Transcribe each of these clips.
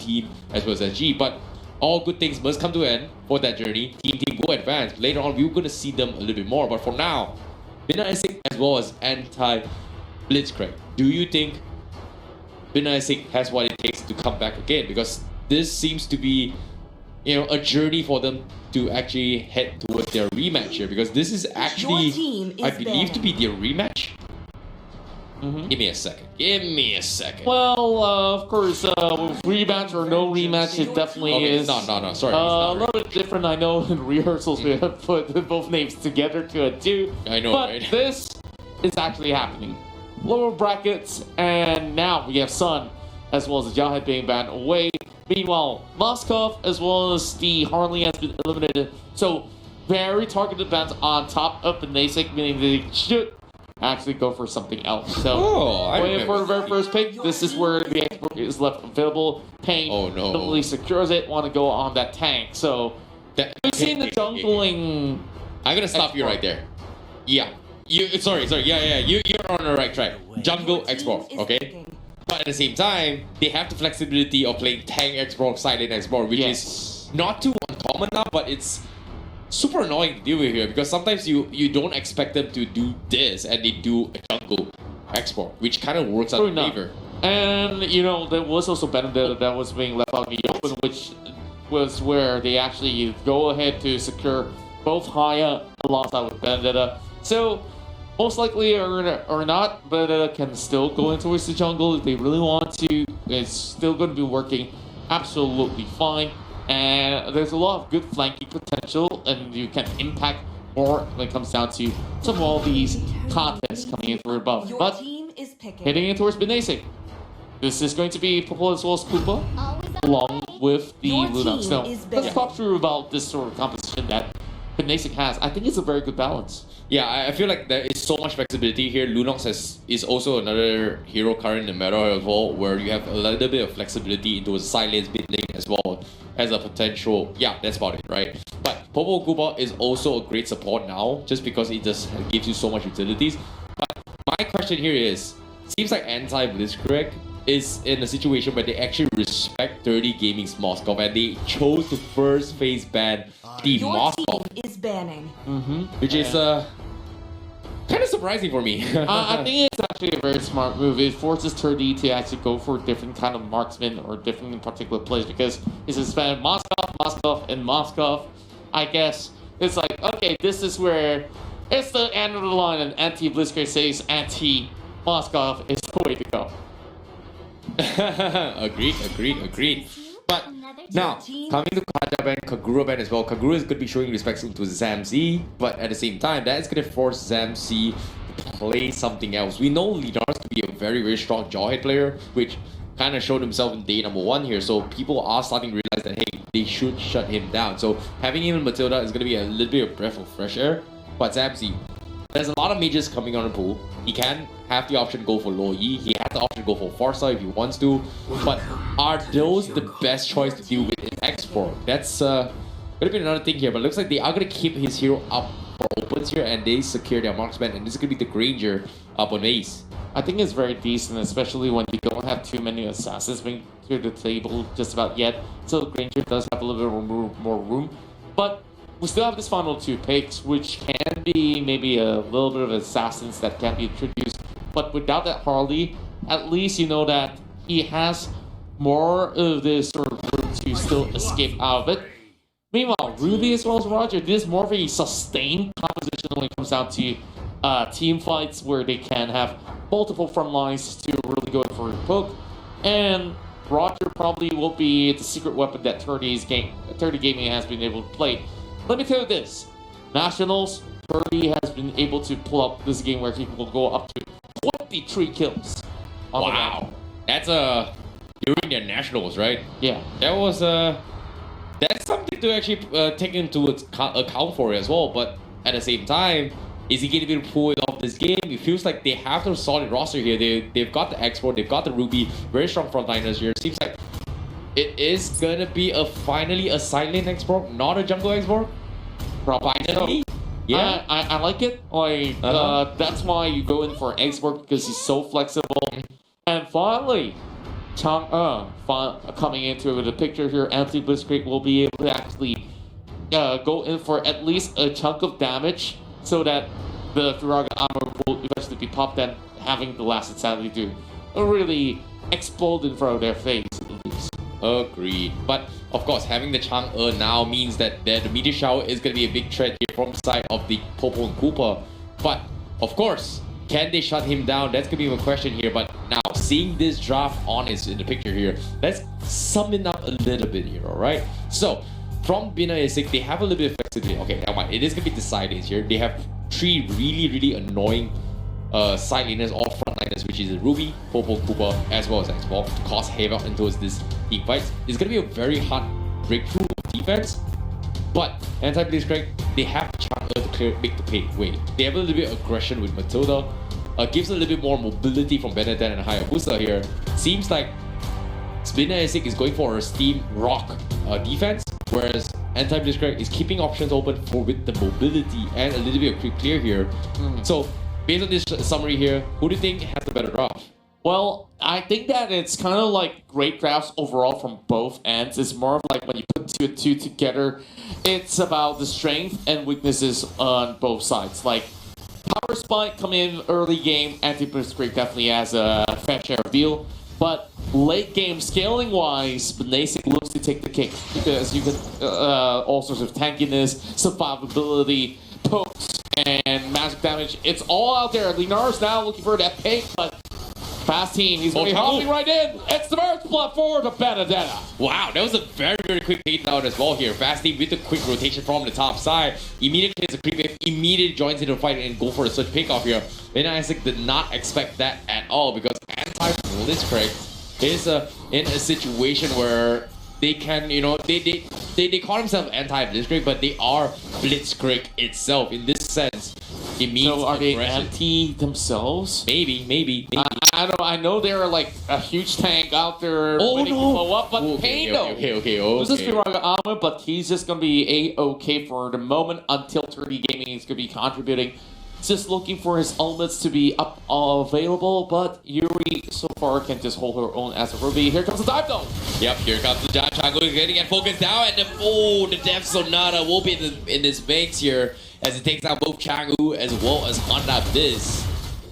team as well as SG. But all good things must come to an end for that journey. Team go advance. Later on, we're going to see them a little bit more. But for now, BINASIC as well as anti-BLITZKREIG. Do you think BINASIC has what it takes to come back again? Because this seems to be, a journey for them to actually head towards their rematch here. Because this is actually, I believe, to be their rematch. Give me a second. Well, of course, rematch or no rematch, it definitely is. No, sorry. A little bit different. I know in rehearsals we have put both names together to a two. I know, but right? This is actually happening. Lower brackets, and now we have Sun as well as the Jawhead being banned away. Meanwhile, Moskov as well as the Harley has been eliminated. So very targeted bans on top of BINASIC, meaning they should actually go for something else. So, waiting for the very first pick. This is where the export is left available. PEIN totally secures it. Want to go on that tank. So, we've seen the jungling. I'm gonna stop you right there. Yeah. Sorry. Yeah. You're on the right track. Jungle export, okay? But at the same time, they have the flexibility of playing tank export, silent export, which is not too uncommon now, but it's super annoying to deal with here because sometimes you don't expect them to do this and they do a jungle export, which kind of works out in favor. And there was also Vendetta that was being left out in the open, which was where they actually go ahead to secure both Haya alongside with Vendetta. So most likely or not, Vendetta can still go into the jungle if they really want to. It's still going to be working absolutely fine. And there's a lot of good flanking potential, and you can impact more when it comes down to some of all these contests coming in through above. But heading in towards BINASIC, this is going to be Popo as well as Koopa, along with the Lunox. Now, let's talk through about this sort of composition that BINASIC has. I think it's a very good balance. Yeah, I feel like there is so much flexibility here. Lunox is also another hero current in the meta as well, where you have a little bit of flexibility into a silence mid lane as well as a potential. Yeah, that's about it, right? But Popo Koopa is also a great support now, just because it just gives you so much utilities. But my question here is, seems like anti-BLITZKREIG is in a situation where they actually respect 30 Gaming's Moskov, and they chose to first phase ban Team Moskov. Is banning. Which is kind of surprising for me. I think it's actually a very smart move. It forces 30 to actually go for different kind of marksmen or different in particular plays because it's a span Moskov, and Moskov. I guess it's like, okay, this is where it's the end of the line, and anti-BLITZKREIG says anti-Moskov is the way to go. Agreed. But now, coming to Kaja ban, Kagura ban as well. Kagura is going to be showing respect to ZamZ, but at the same time, that is going to force ZamZ to play something else. We know Lidars to be a very, very strong Jawhead player, which kind of showed himself in day number 1 here. So people are starting to realize that, hey, they should shut him down. So having him in Matilda is going to be a little bit of breath of fresh air. But ZamZ, there's a lot of mages coming on the pool. He can have the option to go for Lo Yi. He has the option to go for Farsa if he wants to. But are those the best choice to deal with in X4? That's going to be another thing here. But it looks like they are going to keep his hero up for opens here, and they secure their marksman. And this is going to be the Granger up on Ace. I think it's very decent, especially when you don't have too many assassins bring to the table just about yet. So Granger does have a little bit more room. But we still have this final 2 picks, which can be maybe a little bit of assassins that can be introduced. But without that Harley, at least you know that he has more of this sort of room to still escape out of it. Meanwhile, Ruby as well as Roger, this is more of a sustained composition when it comes down to team fights where they can have multiple front lines to really go for a poke. And Roger probably will be the secret weapon that 30 Gaming has been able to play. Let me tell you this, Nationals, 30 has been able to pull up this game where he will go up to 23 kills. Wow, that's during their Nationals, right? Yeah. That was that's something to actually take into account for as well. But at the same time, is he going to be able to pull it off this game? It feels like they have a solid roster here. They've got the export, they've got the Ruby, very strong frontliners here. It seems like it is gonna be finally a silent export, not a jungle export. Finally. Yeah, I like it. Like that's why you go in for export, because he's so flexible. And finally, coming into the picture here, Anthony BLITZKREIG will be able to actually go in for at least a chunk of damage so that the Firaga armor will eventually be popped and having the last insanity to really explode in front of their face at least. Agreed. But of course, having the Chang'e now means that the meteor shower is going to be a big threat here from the side of the Popo and Koopa. But of course, can they shut him down? That's going to be my question here. But now, seeing this draft honest in the picture here, let's sum it up a little bit here, alright? So, from BINASIC, they have a little bit of flexibility. Okay, never mind. It is going to be the side lanes here. They have 3 really annoying side laners or front liners, which is Ruby, Popo, Koopa, as well as X-Ball, to cause havoc into this team fights. It's going to be a very hard breakthrough of defense, but anti-BLITZKREIG, they have Chang'e to make the way. They have a little bit of aggression with Matilda, gives a little bit more mobility from Benedetta and Hayabusa here. Seems like BINASIC is going for a Steam Rock defense, whereas anti-BLITZKREIG is keeping options open for with the mobility and a little bit of quick clear here. So, based on this summary here, who do you think has the better draft? Well, I think that it's kind of like great drafts overall from both ends. It's more of like when you put 2 and 2 together, it's about the strength and weaknesses on both sides. Like, Power Spike coming in early game, anti-BLITZKREIG definitely has a fair share of deal. But late game scaling wise, BINASIC looks to take the cake because you can all sorts of tankiness, survivability, pokes, and magic damage. It's all out there. Linar's now looking for that pick, but fast team, he's going to be hopping right in. It's the first blood forward to Benedetta. Wow, that was a very quick take down as well here. Fast team with a quick rotation from the top side. Immediately clears the creep wave, immediately joins into the fight and go for a switch pick off here. BINASIC did not expect that at all because anti-BLITZKREIG is in a situation where they can, you know, they call themselves anti-BLITZKREIG, but they are BLITZKREIG itself. In this sense, it means so are aggression. they anti themselves? Maybe. I know they're like a huge tank out there Oh waiting to no! blow up, but PEIN though. Okay. This is Firaga armor, but he's just gonna be A-okay for the moment until 3D Gaming is gonna be contributing. Just looking for his ultimates to be up available, but Yuri so far can just hold her own as a Ruby. Here comes the dive though. Yep, here comes the dive. Chang'e is going to get focused down, and the Death Sonata will be in this mix here as it takes out both Chang'e as well as Honda Biz.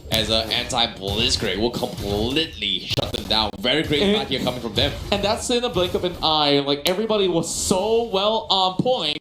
As an anti-BLITZKREIG will completely shut them down. Very great fight here coming from them. And that's in the blink of an eye. Like, everybody was so well on point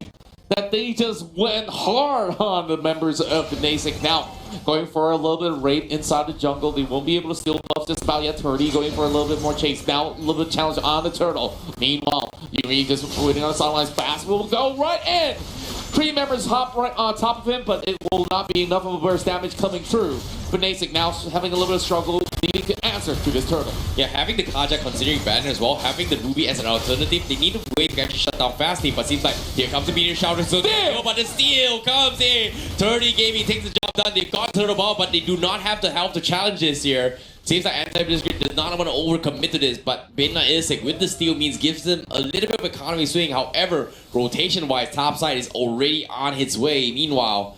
that they just went hard on the members of BINASIC. Now, going for a little bit of raid inside the jungle. They won't be able to steal buffs just about yet. 30 going for a little bit more chase. Now, a little bit of challenge on the turtle. Meanwhile, Yuri just waiting on the sidelines. Fast will go right in. 3 members hop right on top of him, but it will not be enough of a burst damage coming through. BINASIC now having a little bit of struggle, needing to answer to this turtle. Yeah, having the Kaja considering banner as well, having the Ruby as an alternative, they need a way to actually shut down Fast Team, but seems like here comes the meteor shower, so Steal! but the steal comes in. 30 Gaming takes the job done. They've got Turtle Ball, but they do not have the help to challenge this here. Seems like anti-BLITZKREIG does not want to overcommit to this, but BINASIC with the steal means gives them a little bit of economy swing. However, rotation-wise, topside is already on its way. Meanwhile,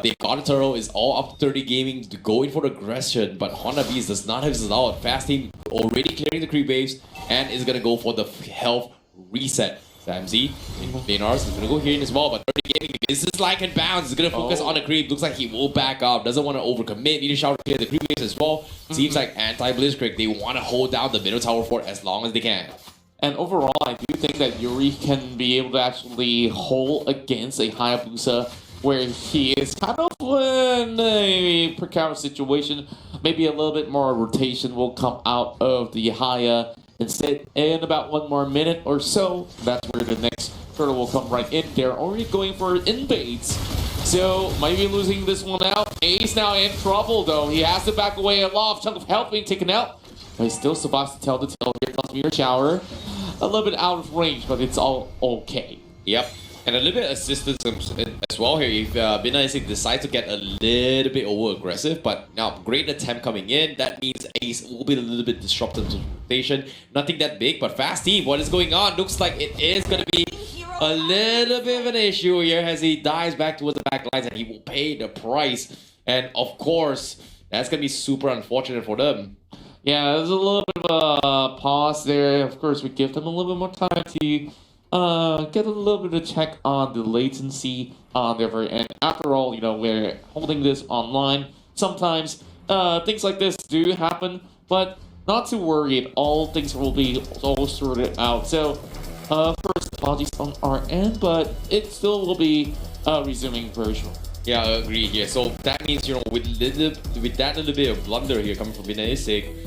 they've got a turtle, is all up to 30 Gaming to go in for the aggression, but Honda Beast does not have his out. Fast Team already clearing the creep waves and is gonna go for the health reset. SamZ, Leonars is gonna go here in as well, but 30 Gaming, this is like and bounds. He's gonna focus on the creep. Looks like he will back up. Doesn't want to overcommit. Need to shout clear the creep waves as well. Seems like anti-BLITZKREIG, they want to hold down the middle tower fort as long as they can. And overall, I do think that Yuri can be able to actually hold against a Hayabusa where he is kind of in a precarious situation. Maybe a little bit more rotation will come out of the Haya. Instead, in about 1 more minute or so, that's where the next turtle will come right in. They're already going for invades. So, might be losing this one out. Ace now in trouble, though. He has to back away a lot of chunk of health being taken out. But he still survives to tell the tale. Here comes Meteor Shower. A little bit out of range, but it's all okay. Yep. And a little bit of assistance as well here if BINASIC decides to get a little bit over-aggressive. But now, great attempt coming in. That means Ace will be a little bit disruptive to the rotation. Nothing that big, but Fast Team, what is going on? Looks like it is going to be a little bit of an issue here as he dives back towards the back lines and he will pay the price. And of course, that's going to be super unfortunate for them. Yeah, there's a little bit of a pause there. Of course, we give them a little bit more time to get a little bit of check on the latency on their very end. After all, we're holding this online. Sometimes things like this do happen, but not to worry. All things will be all sorted out. So, first, apologies on our end, but it still will be resuming very shortly. Yeah, I agree here. So that means, with that little bit of blunder here coming from BINASIC,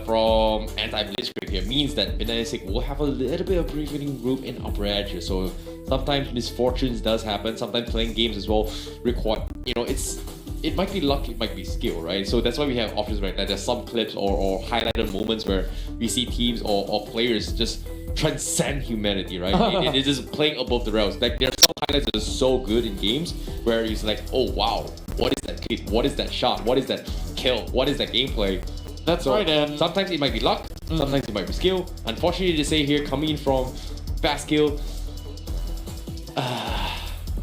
from anti-BLITZKREIG here, means that BINASIC will have a little bit of breathing room in upper edge here. So sometimes misfortunes does happen. Sometimes playing games as well require, it might be luck, it might be skill, right? So that's why we have options right now. There's some clips or highlighted moments where we see teams or players just transcend humanity, right? It is just playing above the rails. Like, there are some highlights that are so good in games where it's like, oh wow, what is that case? What is that shot? What is that kill? What is that gameplay? That's right, and sometimes it might be luck, sometimes it might be skill. Unfortunately to say here, coming in from fast skill,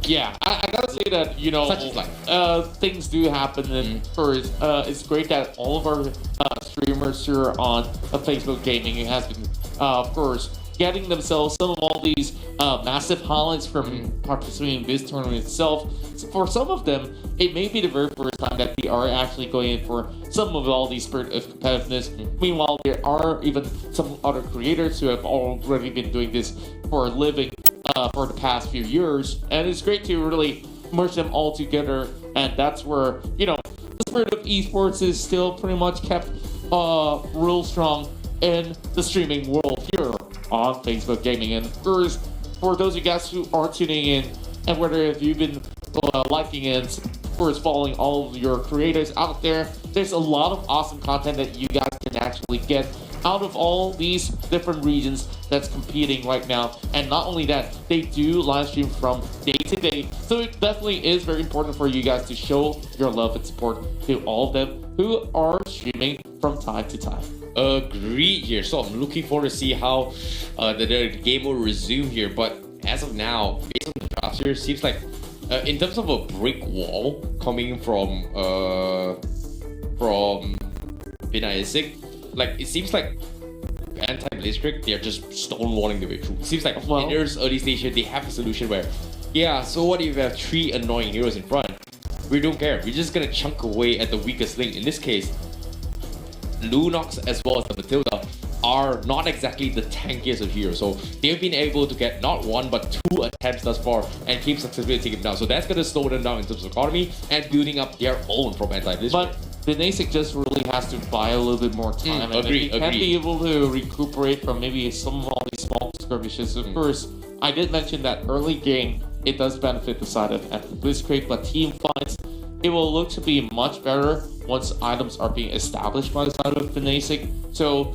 yeah, I gotta say that, such is life. Things do happen, and first, it's great that all of our streamers here on Facebook Gaming has been, of course, getting themselves some of all these massive highlights from participating in this tournament itself. So for some of them, it may be the very first time that they are actually going in for some of all these spirit of competitiveness. Meanwhile, there are even some other creators who have already been doing this for a living for the past few years, and it's great to really merge them all together. And that's where the spirit of esports is still pretty much kept real strong in the streaming world here on Facebook Gaming. And first, for those of you guys who are tuning in, and whether if you've been liking and first following all of your creators out there's a lot of awesome content that you guys can actually get out of all these different regions that's competing right now. And not only that, they do live stream from day to day, so it definitely is very important for you guys to show your love and support to all of them who are streaming from time to time. Agreed here. So I'm looking forward to see how the game will resume here. But as of now, based on the drafts here, it seems like in terms of a brick wall coming from BINASIC, like it seems like anti-BLITZKREIG, they're just stonewalling the way through. It seems like in their early stage here, they have a solution where, yeah, so what if you have 3 annoying heroes in front? We don't care. We're just gonna chunk away at the weakest link. In this case, Lunox as well as the Matilda are not exactly the tankiest of heroes. So they've been able to get not 1 but 2 attempts thus far and keep successfully taking them down. So that's going to slow them down in terms of economy and building up their own from anti-BLITZKREIG. But BINASIC just really has to buy a little bit more time, and they can be able to recuperate from maybe some of all these small skirmishes. Of course, I did mention that early game, it does benefit the side of BLITZKREIG, but team fights, it will look to be much better once items are being established by the side of BINASIC. So,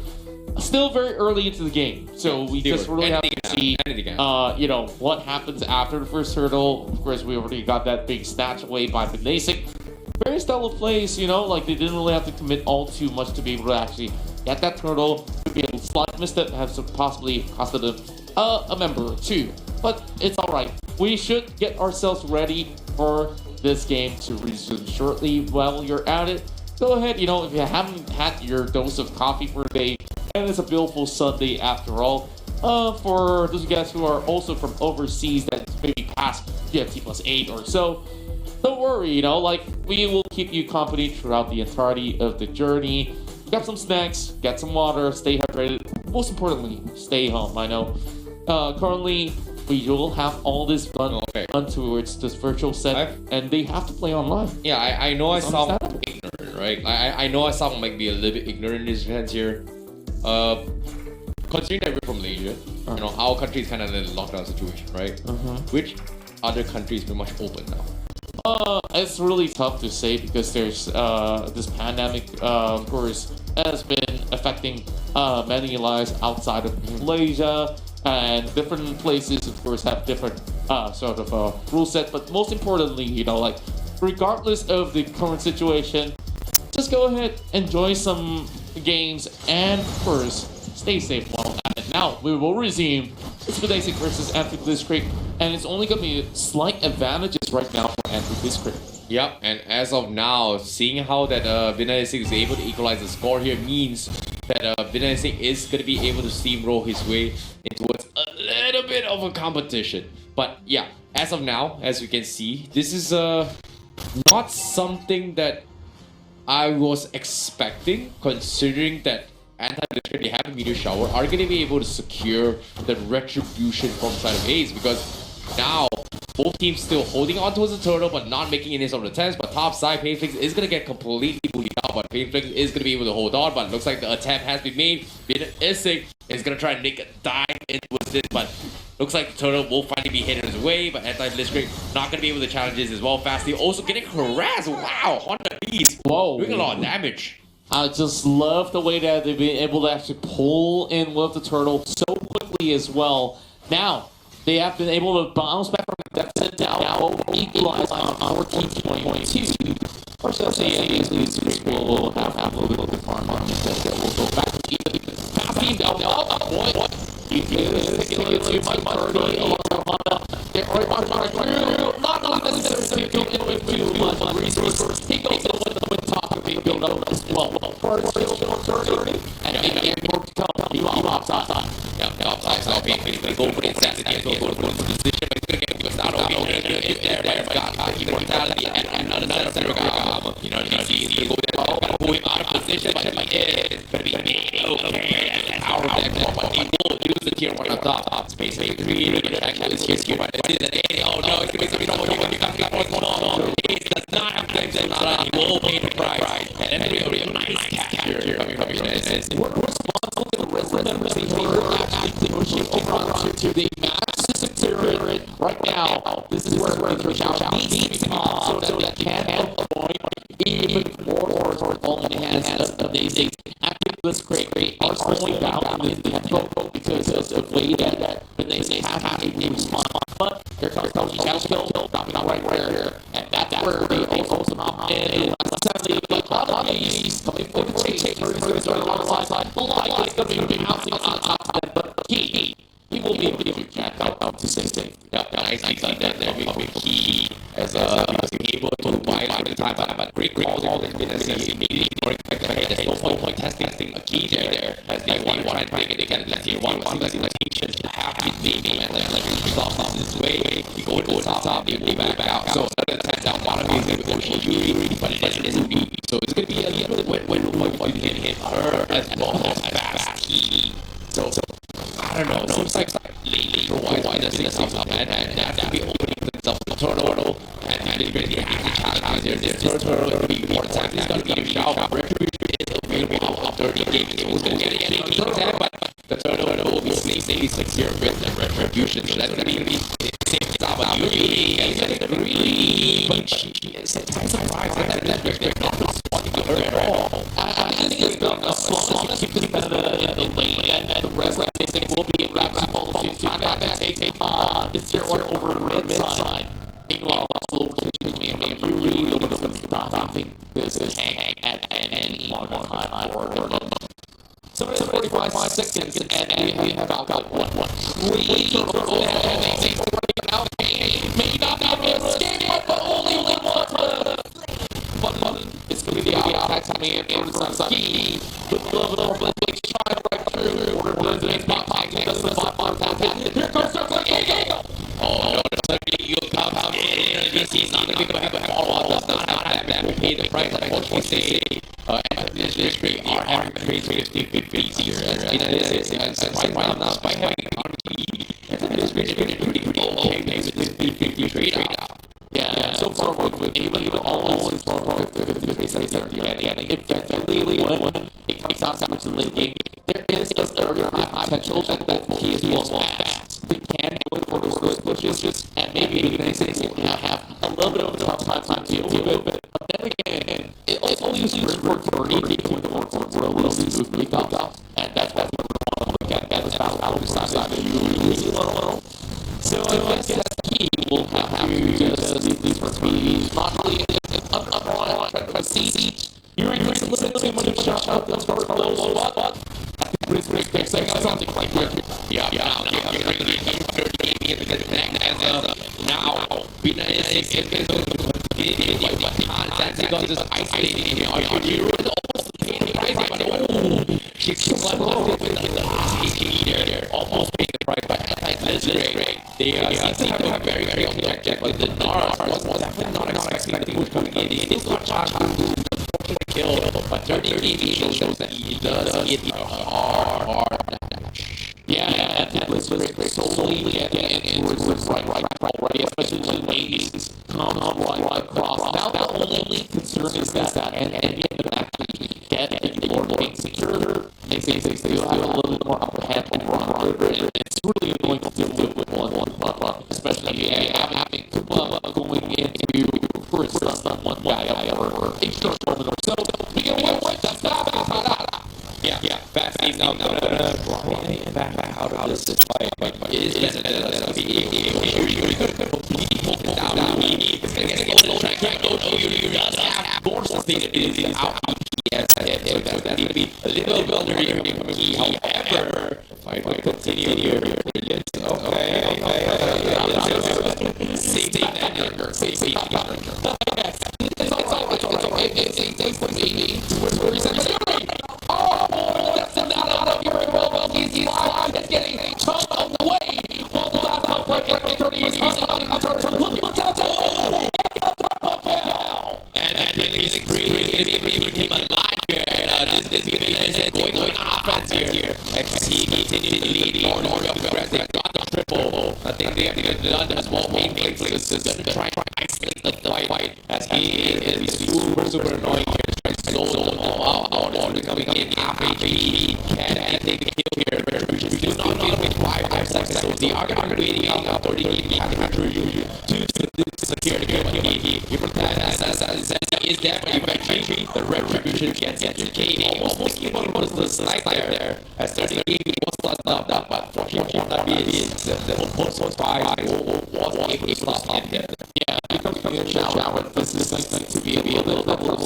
still very early into the game. So we just really have to see, what happens after the first hurdle. Of course, we already got that big snatch away by BINASIC. Very stellar plays, like they didn't really have to commit all too much to be able to actually get that turtle. Could be a slight misstep, have possibly costed them a member or two. But it's alright. We should get ourselves ready for this game to resume shortly. While you're at it, go ahead, if you haven't had your dose of coffee for the day, and it's a beautiful Sunday after all. For those of you guys who are also from overseas that maybe past GFT+8 or so, don't worry, we will keep you company throughout the entirety of the journey. Get some snacks, get some water, stay hydrated. Most importantly, stay home. I know currently we will have all this run towards this virtual set, and they have to play online. Yeah, I know I sound ignorant, right? I know I sound might be a little bit ignorant in this sense here. Considering that we're from Malaysia, our country is kind of in a lockdown situation, right? Which other countries pretty much open now? It's really tough to say because there's this pandemic, of course, has been affecting many lives outside of Malaysia, and different places, of course, have different sort of rule set. But most importantly, regardless of the current situation, just go ahead, enjoy some games, and of course, stay safe while at it. Now, we will resume. It's BINASIC versus anti-BLITZKREIG, and it's only going to be slight advantages right now for anti-BLITZKREIG. Yep, and as of now, seeing how that BINASIC is able to equalize the score here means that BINASIC is going to be able to steamroll his way into towards a little bit of a competition. But yeah, as of now, as we can see, this is not something that I was expecting, considering that anti-BLITZKREIG, they have a meteor shower, are going to be able to secure the retribution from side of Ace, because now both teams still holding on towards the turtle but not making any sort of attempts. But top side, PEIN is going to get completely bullied out, but PEIN is going to be able to hold on. But it looks like the attempt has been made. BINASIC is going to try and make a dive into this, but looks like the turtle will finally be hit in his way. But anti-BLITZKREIG not going to be able to challenge this as well. Fastly also getting harassed. Wow, Honda Beast. Whoa. Doing a lot of damage. I just love the way that they've been able to actually pull in with the turtle so quickly as well. Now, they have been able to bounce back from the deficit now, equalize on 14.2. Or so will have a little bit of farm on this. We'll go back to even. Passing down. Oh, boy. You take a little too much money. They're not really necessarily going too much resources. He goes with the top of being built up as well. First, and maybe more to come. He locks on. Yeah, offside. So basically, go for the assassination. Go for the position. But it's going to get out of there. Got immortality and another center guy. You know, you go there. Pull him out of position. But he is going to be okay. Power deck. But he will use the tier 1 on top. Space 3. Actually, it's here. But oh no, it's going to be no more. It does not have time to run. He will pay the price. And then real nice capture here coming from BINASIC. Responsible for the rest actually pushing over to the massive turret right now. This is where the shout needs to come so that they can avoid even more falling hands of these active BLITZKREIG are slowing down in the tempo because of the way that BINASIC have to respond. But here comes the shadow skill dropping out right there, and that's where they also not in. Sadly, but Malay coming for the chase. Alongside Malay is going to be bouncing on top of them, but he will be able to catch up to 16. Yeah, nice like that there becoming key as because he's able to buy for the time, but great calls all this BINASIC immediately more expected. There's no point testing a key there as they want to try and break it. They get it tier 1 limitations to have to maybe and like stop this way. You go to the top, you move back out. So another attempt down bottom is going to go for Yuri, but it isn't be. So it's going to be a little bit when you can hit her as well as fast key. So I don't know. Seems like lately why does it seem like that? And that's to be opening themselves to the turtle. And they really have to challenge here. This turtle will be more time. It's going to be a shout. Retribution is available after the game. So it's going to get any attack, but the turtle will be stay secure with the retribution. So that's going to be safe job of Yuri. And it's going to be really. But she is surprised that they're not responding to her at all. I think it's been as long as you keep this in the lane and the rest of the will be able to take this year over the mid side. Meanwhile, also maybe really stopping this hang at any one time or so it's 45 seconds and we have got one crazy and they already now may not be able to escape but only one but it's going to be the outside coming in for key with the little bit shot right through order to the spot here comes the oh no, you'll come out he's not going to have a follow-up does not have that will pay the price unfortunately BLITZKREIG are crazy 50-50 here and surprised now by having and BLITZKREIG pretty okay with this 50-50 trade-off. Yeah, so far with even always for 50-50 and if that's really when it comes out to the late game, there is just a very high potential that he is well fast. They can do it for those pushes, and maybe BINASIC will have a little bit of a tough time to deal with it. But then again, it's only used for 30 to the world loses with up, and that's what we want to look at. That's how we start to really low. So I guess that's key. We'll have to just leave these for three. Not really a see. You're in a little bit too much shot out those first low spot. BLITZKREIG saying something like that. Yeah. Now BINASIC is going to but Zanzi got just isolating him. Archie was almost rising, but oh, she slept with the last here, almost paying the price. But BLITZKREIG, they seem to have very, very objective, but the Nars was definitely not expecting the push coming in. He did not charge to kill, but 30 TV shows that he does hit hard. Yeah, and BLITZKREIG slowly getting towards the right already, especially when ladies come right across. Now the only concern is that and actually get the Lord being secure. They still have a little bit more upper hand over and it's really going to deal with one, especially having going into first one guy over a short moment or so. We can win. That's not yeah. Fast team now back out of this fight, but it is better than us. You're completely focused down. It's going to go to the track. You just have more sustainability out. Yes, so that's going to be a little bit under here. However, the fight will continue here. Brilliant. Okay. Safety manager. It's all right. It's for me. Where's the oh, that's not out of your well. He's live. That's getting chunked on the way. Well, the last one, look out. And BLITZKREIG became alive here. This is going on offense here. XC continues to lead. They got the triple. I think they have done a small main play. This is going to try and isolate the fight as he is super annoying here. Coming in after he can take the kill here. Retribution do not deal with 5 seconds. So they are waiting out 30 to secure the game. He protects as he is there, but eventually the Retribution gets educated. Almost came on the snipe there. As 30 was lost up, but fortunately the post was 5 was able to stop him. Yeah, because the shower, this is going to be a little bit of a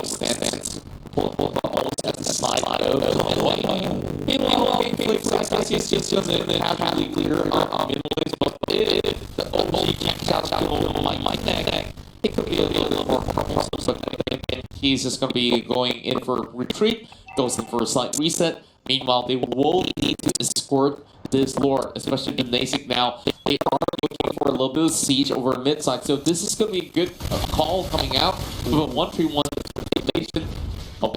stance. Pull at the slide of meanwhile, it's just casually clear but the OG keeps out on my neck. It could be a little more purple, and he's just going to be going in for retreat, goes in for a slight reset. Meanwhile, they will need to escort this Lord, especially BINASIC now. They are looking for a little bit of siege over mid side, so this is going to be a good call coming out with a 1-3-1 determination.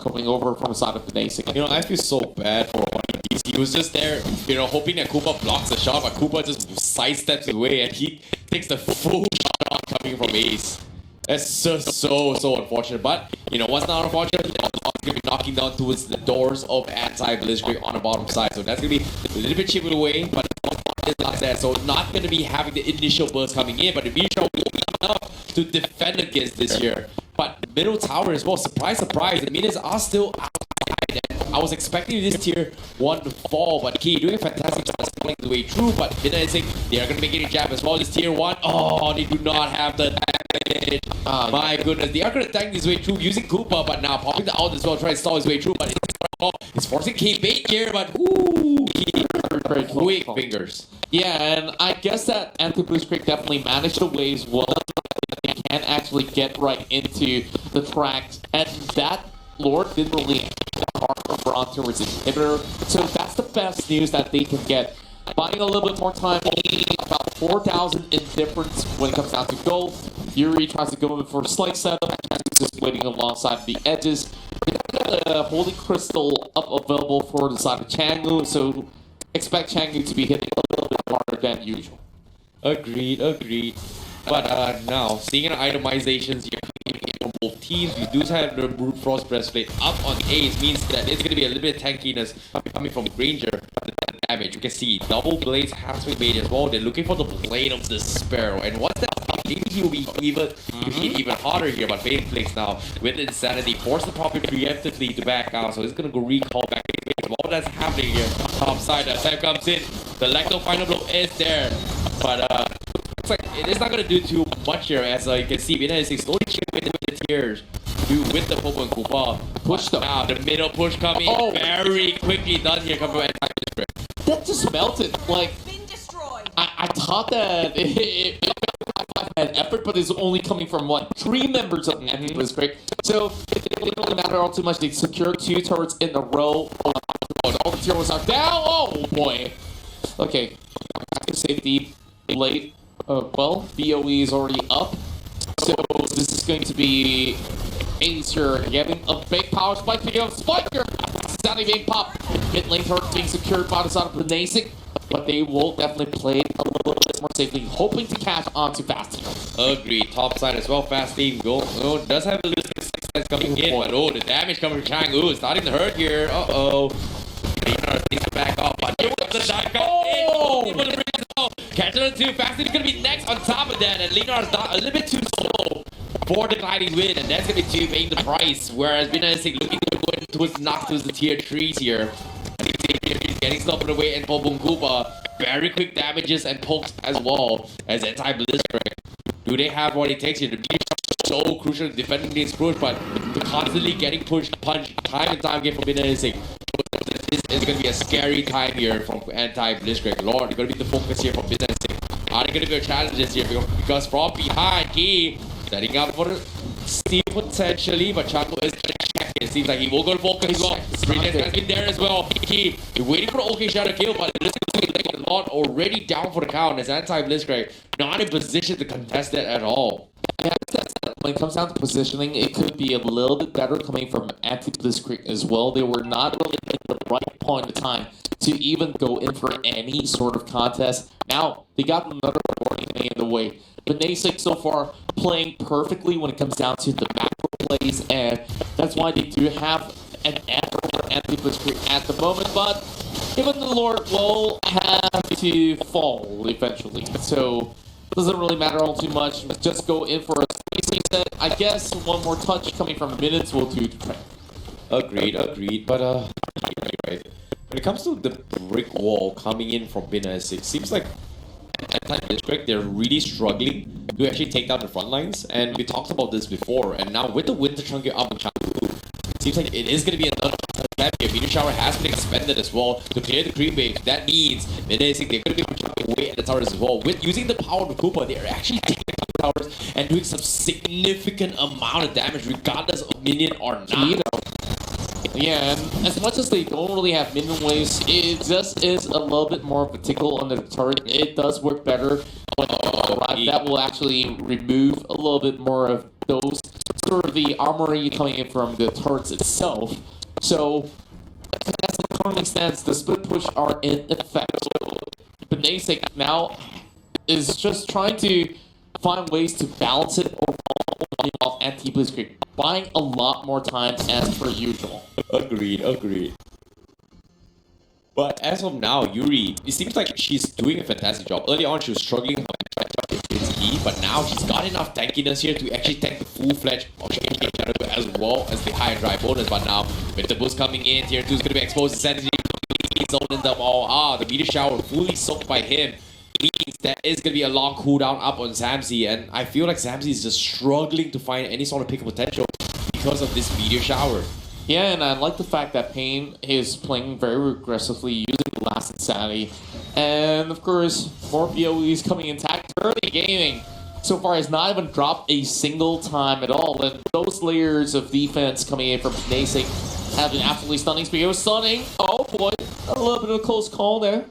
Coming over from the side of BINASIC. You know, I feel so bad for one of these. He was just there, hoping that Koopa blocks the shot, but Koopa just sidesteps away and he takes the full shot coming from Ace. That's just so unfortunate. But, what's not unfortunate? He's going to be knocking down towards the doors of anti-BLITZKREIG on the bottom side. So that's going to be a little bit chipped away, but it's not there. So not going to be having the initial burst coming in, but the initial will be enough to defend against this here. But middle tower as well, surprise, the minions are still outside. And I was expecting this tier 1 to fall, but Key doing a fantastic job scaling the way through. But BINASIC, they are going to make it a jab as well. This tier 1, oh, they do not have the damage. My goodness, they are going to tank his way through using Koopa, but now popping the out as well, trying to stall his way through. But it's forcing K bait here, but very quick fingers. Yeah, and I guess that anti-BLITZKREIG definitely managed the waves well. They can actually get right into the tracks, and that Lord didn't really hard for onto his inhibitor, so that's the best news that they can get. Buying a little bit more time, only about 4,000 in difference when it comes down to gold. Yuri tries to go in for a slight setup, and he's just waiting alongside the edges. They got a Holy Crystal up available for the side of Changu, so expect Changu to be hitting a little bit harder than usual. Agreed. But now, seeing itemizations here from both teams, we do have the Brute Frost Breastplate up on Ace, means that it's going to be a little bit of tankiness coming from Granger. The damage, you can see double blades has been made as well. They're looking for the Blade of the Sparrow, and once that maybe he will be even harder here. But Fade Flakes now with Insanity force the Prophet preemptively to back out, so it's going to go recall back. All that's happening here, top side as time comes in, the Lacto final blow is there, but looks like it is not going to do too much here, as you can see BINASIC slowly chipping with the tiers with the Popo and Koopa. Push them out, the middle push coming very quickly done here, coming from anti-BLITZKREIG. That just melted, like I thought that it an effort, but it's only coming from what 3 members of anti-BLITZKREIG. So it didn't really matter all too much. They secured 2 turrets in a row. All the tier was are down. Oh boy. Okay, active safety late. Well, BOE is already up, so this is going to be Acer getting a big power spike. Picking up Spiker. Sounding being popped. Mid lane turret being secured by the side of BINASIC, but they will definitely play a little bit more safely, hoping to catch onto Fast Team. Agreed. Top side as well. Fast Team does have a little bit of success coming in, but the damage coming from Chang. Starting to hurt here. Needs to back off, but here comes the dive. Catching on 2. Fast Team is going to be next on top of that, and Leonard's a little bit too slow for the gliding win, and that's going to be 2 paying the price, whereas BINASIC looking to go towards knock towards the tier 3s here. He's getting stopped away, and Pobung Koopa very quick damages and pokes as well as anti-BLITZKREIG. Do they have what it takes here? The meter is so crucial in defending this push, but they're constantly getting punched time and time again from BINASIC. This is going to be a scary time here from anti-BLITZKREIG. Lord, it's going to be the focus here for BINASIC. Are they going to be challenges here? Because from behind, Key setting up for steal potentially, but Chango is going to check it. Seems like he will go to focus as well. Brilliant has been there as well. Key waiting for the OK Shadow kill, but it is a lot already down for the count as anti-BLITZKREIG not in position to contest it at all. Yeah, when it comes down to positioning, it could be a little bit better coming from anti-BLITZKREIG as well. They were not really at the right point of time to even go in for any sort of contest. Now, they got another warning in the way. BINASIC so far playing perfectly when it comes down to the macro plays, and that's why they do have an effort for anti-BLITZKREIG at the moment, but even the Lord will have to fall eventually. So it doesn't really matter all too much. Just go in for a space reset. I guess one more touch coming from minutes will do the trick. Agreed. But right. When it comes to the brick wall coming in from BINASIC, seems like anti-BLITZKREIG, they're really struggling to actually take down the front lines, and we talked about this before. And now with the winter chunking up in Changu, it seems like it is going to be another time here. Meteor Shower has been expanded as well to clear the creep wave. That means BINASIC, they're going to be chucking away at the towers as well. With using the power of Koopa, they're actually taking the towers and doing some significant amount of damage, regardless of minion or not. Yeah, and as much as they don't really have minion waves, it just is a little bit more of a tickle on the turret. It does work better when that will actually remove a little bit more of those sort of the armory coming in from the turrets itself. So as the current stance, the split push are in effect. BINASIC now is just trying to find ways to balance it overall off anti-BLITZKREIG, buying a lot more time as per usual. Agreed. But as of now, Yuri, it seems like she's doing a fantastic job. Early on, she was struggling to catch up with BLITZKREIG, but now she's got enough tankiness here to actually tank the full-fledged as well as the high and dry bonus. But now, with the boost coming in, tier 2 is going to be exposed to Sanity, zoning them all. The meteor shower fully soaked by him. Means there is going to be a long cooldown up on Zamzi, and I feel like Zamzi is just struggling to find any sort of pick potential because of this meteor shower. Yeah, and I like the fact that PEIN is playing very aggressively using the last insanity. And of course, more BOEs coming intact. Early gaming so far has not even dropped a single time at all. And those layers of defense coming in from BINASIC have been absolutely stunning. Speaking of stunning, oh boy, a little bit of a close call there.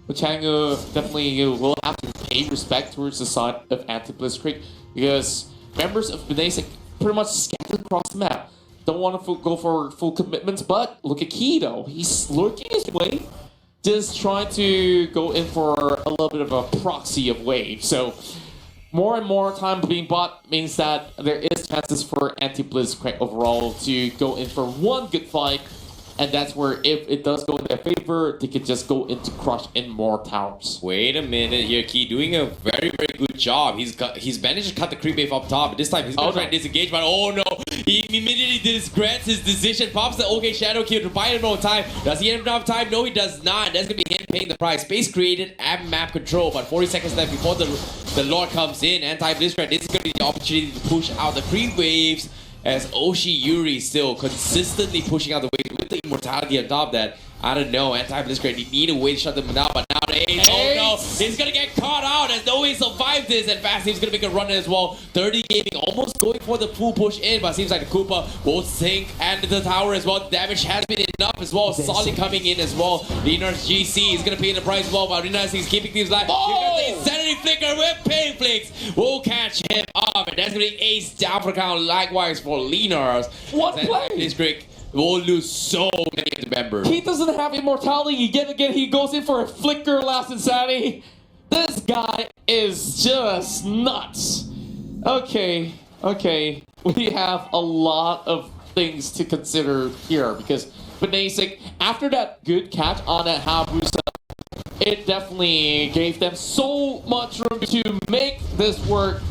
But Chango definitely will have to pay respect towards the side of anti-BLITZKREIG, because members of BINASIC pretty much scattered across the map. Don't want to go for full commitments, but look at Key though. He's lurking his way, just trying to go in for a little bit of a proxy of wave. So more and more time being bought means that there is chances for anti-BLITZKREIG overall to go in for one good fight. And that's where, if it does go in their favor, they could just go into crush in more towers. Wait a minute here, Key doing a very good job. He's managed to cut the creep wave up top, but this time he's gonna try and disengage, but oh no! He immediately disgrants his decision, pops the OK Shadow kill to buy him no time. Does he have enough time? No, he does not. That's gonna be him paying the price. Space created and map control, but 40 seconds left before the Lord comes in. Anti-BLITZKREIG, this is gonna be the opportunity to push out the creep waves, as Oshi Yuri still consistently pushing out the waves with the immortality on top of that. I don't know, anti-BLITZKREIG, they need a way to shut them down, but nowadays, oh no, he's gonna get caught out as though he survived survive this, and Fast Team's gonna make a run as well. 30 Gaming almost going for the full push in, but seems like the Koopa will sink and the tower as well. Damage has been enough as well. Solid coming in as well. Leonard's GC is gonna pay the price as well, but BINASIC is keeping things alive. The Insanity Flicker with Pain Flicks will catch him up, and that's gonna be ace down for count. Likewise for Leonard. What play? BLITZKREIG will lose so many of the members. He doesn't have immortality. Yet again, he goes in for a flicker last Insanity. This guy is just nuts. Okay. We have a lot of things to consider here because BINASIC, after that good catch on that Hayabusa, it definitely gave them so much room to make this work.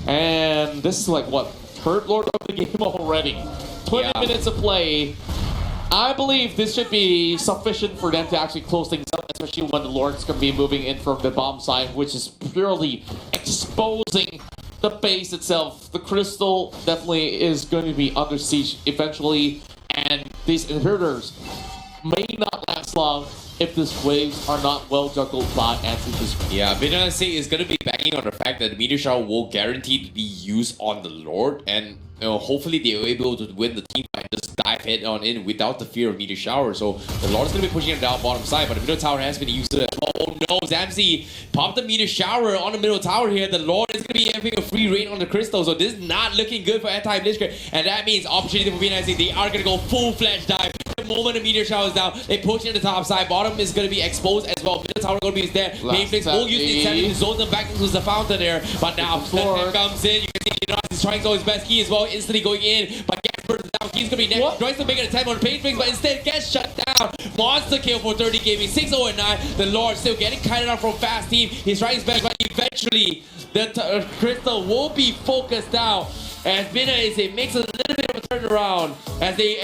And this is like, what, third Lord of the game already. 20 minutes of play. I believe this should be sufficient for them to actually close things up, especially when the Lord's going to be moving in from the bomb side, which is purely exposing the base itself. The crystal definitely is going to be under siege eventually, and these inhibitors may not last long if these waves are not well juggled by anti-this. Yeah, BINASIC is going to be banging on the fact that the Meteor Shower will guaranteed be used on the Lord, and hopefully they are able to win the team by just dive head on in without the fear of Meteor Shower. So the Lord is going to be pushing it down bottom side, but the middle tower has been used as well. Oh no, Zamzi popped the Meteor Shower on the middle tower here. The Lord is going to be having a free reign on the crystal, so this is not looking good for anti-BLITZKREIG, and that means opportunity for BINASIC. They are going to go full-fledged dive. The moment the Meteor Shower is down, they push in the top side. Bottom is going to be exposed as well. Middle tower going to be there. Pain Flicks will use the insanity to zone them back into the fountain there, but now the comes in. You can see he's trying to go his best. He as well, instantly going in, but Gasper is down. He's going to be next. Tries to make an attempt on Pain Flicks, but instead gets shut down. Monster kill for 30 Gaming. 6-0-9. The Lord still getting kited out from Fast Team. He's trying his best, but eventually the crystal will be focused out as BINASIC makes a little bit of a turnaround as they